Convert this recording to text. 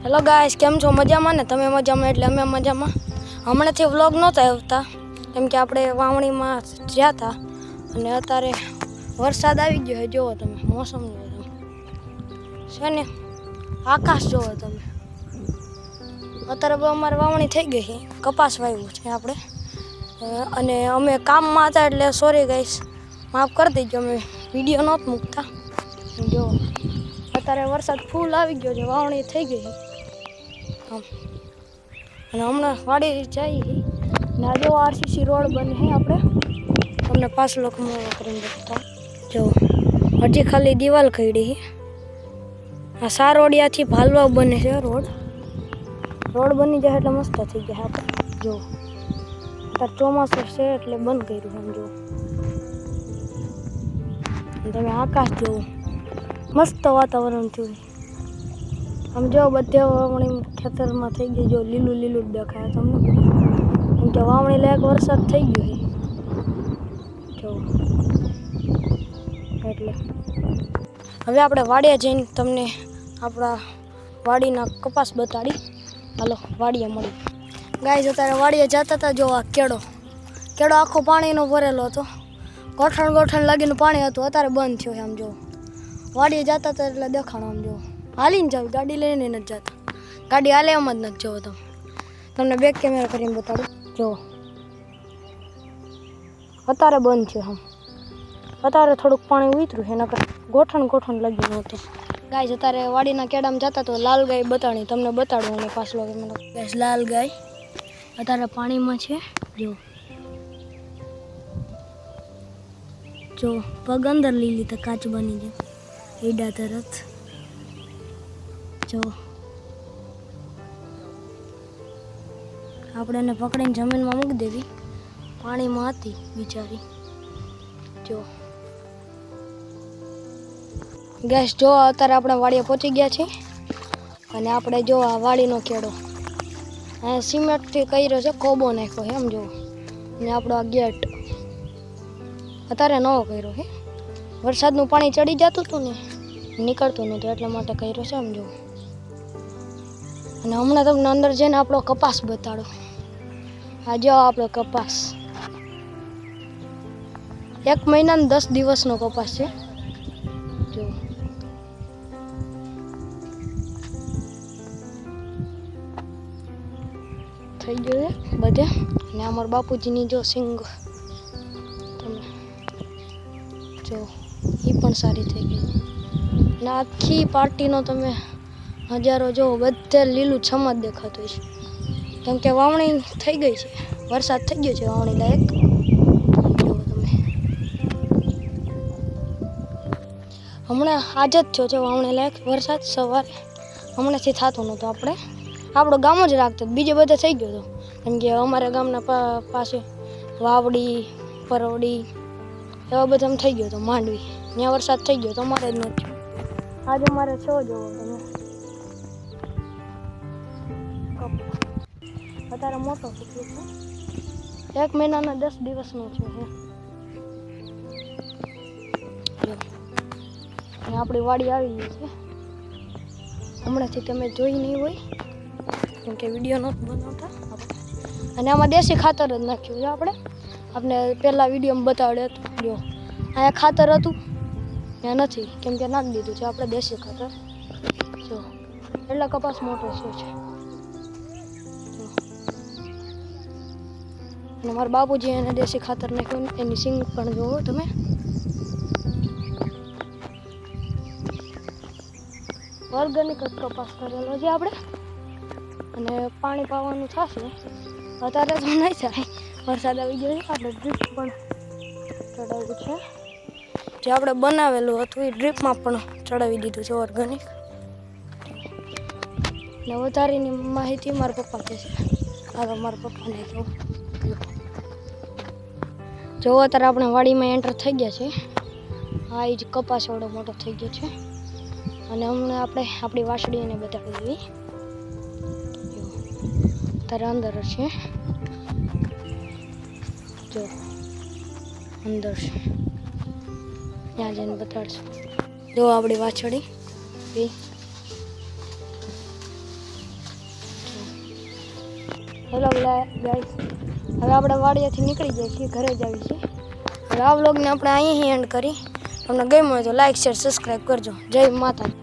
Hello guys, કેમ છો? મજામાં ને? તમે મજામાં એટલે અમે મજામાં. હમણાંથી વ્લોગ નહોતા આવતા કેમ કે આપણે વાવણીમાં ગયા હતા અને અત્યારે વરસાદ આવી ગયો છે. જુઓ તમે મોસમ છે ને, આકાશ જુઓ તમે. અત્યારે અમારે વાવણી થઈ ગઈ છે, કપાસ વાવ્યું છે આપણે. અને અમે કામમાં હતા એટલે સોરી ગાઈસ, માફ કરી દેજો, અમે વિડીયો નહોતા મૂકતા. જો અત્યારે વરસાદ ફૂલ આવી ગયો છે, વાવણી થઈ ગઈ છે. અને હમણાં વાડી જઈએ ને આ જો આરસીસી રોડ બને છે. આપણે તમને પાછલો કરીને દેખતા જો હજી ખાલી દિવાલ ખડી છે. આ સારોડિયાથી ભાલવા બને છે રોડ બની જાય એટલે મસ્ત થઈ જાય. આપણે જો અત્યારે ચોમાસું છે એટલે બંધ કર્યું સમજો. તમે આકાશ જોવો, મસ્ત વાતાવરણ થયું. આમ જો બધે વાવણી ખેતરમાં થઈ ગઈ, જો લીલું લીલું જ દેખાય તમને. કેમ કે વાવણી લાયક વરસાદ થઈ ગયો છે જો. એટલે હવે આપણે વાડીએ જઈને તમને આપણા વાડીના કપાસ બતાડી. હાલો વાડીએ મળી. ગાઈસ અત્યારે વાડીએ જતા હતા. જો આ કેળો આખો પાણીનો ભરેલો હતો. ગોઠણ લાગીને પાણી હતું, અત્યારે બંધ થયો છે. આમ જો વાડીએ જતા હતા એટલે દેખાણો. આમ જો હાલીને જાવ, ગાડી લઈને નથી જતા. ગાડી હાલે એમ જ નથી જોવો તમે. તમને બેક કેમેરા કરીને બતાડું. જો અત્યારે બંધ છે. અત્યારે થોડુંક પાણી ઉતર્યું છે, નકર ગોઠણ લાગી નહોતું. ગાય અત્યારે વાડીના કેડામાં જતા તો લાલ ગાય બતાડી. તમને બતાડું અને પાછલો કેમેરા. ગાય લાલ ગાય અત્યારે પાણીમાં છે. જો પગ અંદર લીલી તો કાચ બની જાય ઈડા તરત. જો આપણે એને પકડીને જમીનમાં મૂકી દેવી. પાણીમાં હતી બિચારી. જો ગેસ જો અત્યારે આપણે વાડીએ પહોંચી ગયા છીએ. અને આપણે જો આ વાડીનો કેળો અહીંયા સિમેન્ટથી કર્યો છે, કોબો નાખ્યો છે એમ જો. અને આપણો આ ગેટ અત્યારે નવો કર્યો છે. વરસાદનું પાણી ચડી જતું હતું ને, નીકળતું નહોતું એટલા માટે કર્યો છે એમ જો. અને હમણાં તમને અંદર જઈને આપણો કપાસ બતાડો. આ જો આપણો કપાસ 1 મહિના ને 10 દિવસનો કપાસ છે. જો થઈ ગયો છે બધે. અને અમારા બાપુજીની જો સિંગ તમે જો એ પણ સારી થઈ ગઈ. અને આખી પાર્ટીનો તમે નજારો જો, બધે લીલું છમ જ દેખાતું છે. કેમ કે વાવણી થઈ ગઈ છે, વરસાદ થઈ ગયો છે વાવણી લાયક. જો તમે હમણાં આજ જ થયો છે વાવણી લાયક વરસાદ. સવારે હમણાંથી થતો નહોતો. આપણો ગામ જ રાખતો, બીજે બધે થઈ ગયો હતો. કેમ કે અમારા ગામના પાસે વાવડી પરવડી એવા બધા થઈ ગયો હતો. માંડવી ત્યાં વરસાદ થઈ ગયો તો અમારે જ નથી. આજે મારે છો જોવો તમે. અત્યારે મોટો થઈ ગયો છે, 1 મહિનાના 10 દિવસનો છે. અને આપણી વાડી આવી ગઈ છે. હમણાંથી તમે જોઈ નહીં હોય કેમ કે વિડીયો નહોતો બનાવતા. અને આમાં દેશી ખાતર જ નાખ્યું છે આપણે પહેલાં વિડીયોમાં બતાવડે હતું. જો અહીંયા ખાતર હતું, ત્યાં નથી કેમ કે નાખી દીધું છે આપણે દેશી ખાતર. જો એટલે કપાસ મોટો છે. અને મારા બાપુજી એને દેશી ખાતર નાખ્યું, એની સિંગ પણ જોવો તમે. ઓર્ગેનિક જ કપાસ કરેલો છે આપણે. અને પાણી પાવાનું થશે અત્યારે તો નહીં થાય, વરસાદ આવી ગયો છે. આપણે ડ્રીપ પણ ચડાવ્યું છે, જે આપણે બનાવેલું હતું એ ડ્રીપમાં પણ ચડાવી દીધું છે ઓર્ગેનિક. ને વધારેની માહિતી મારા પપ્પા કહે છે. આ મારા પપ્પાને કહું. જો અત્યારે આપણે વાડીમાં એન્ટર થઈ ગયા છે. આ જ કપાસ એવડો મોટો થઈ ગયો છે. અને હમણાં આપણે આપણી વાસળીને બતાવી દેવી. અત્યારે અંદર છે, જો અંદર છે, ત્યાં જઈને બતાડશું. જો આપણી વાછડી હેલો ગાઈસ, હવે આપણે વાડિયાથી નીકળી જઈએ છીએ, ઘરે જ આવી છીએ. હવે આ વ્લોગને આપણે અહીં એન્ડ કરી. તમને ગમ્યું હોય તો લાઈક શેર સબસ્ક્રાઈબ કરજો. જય માતાજી.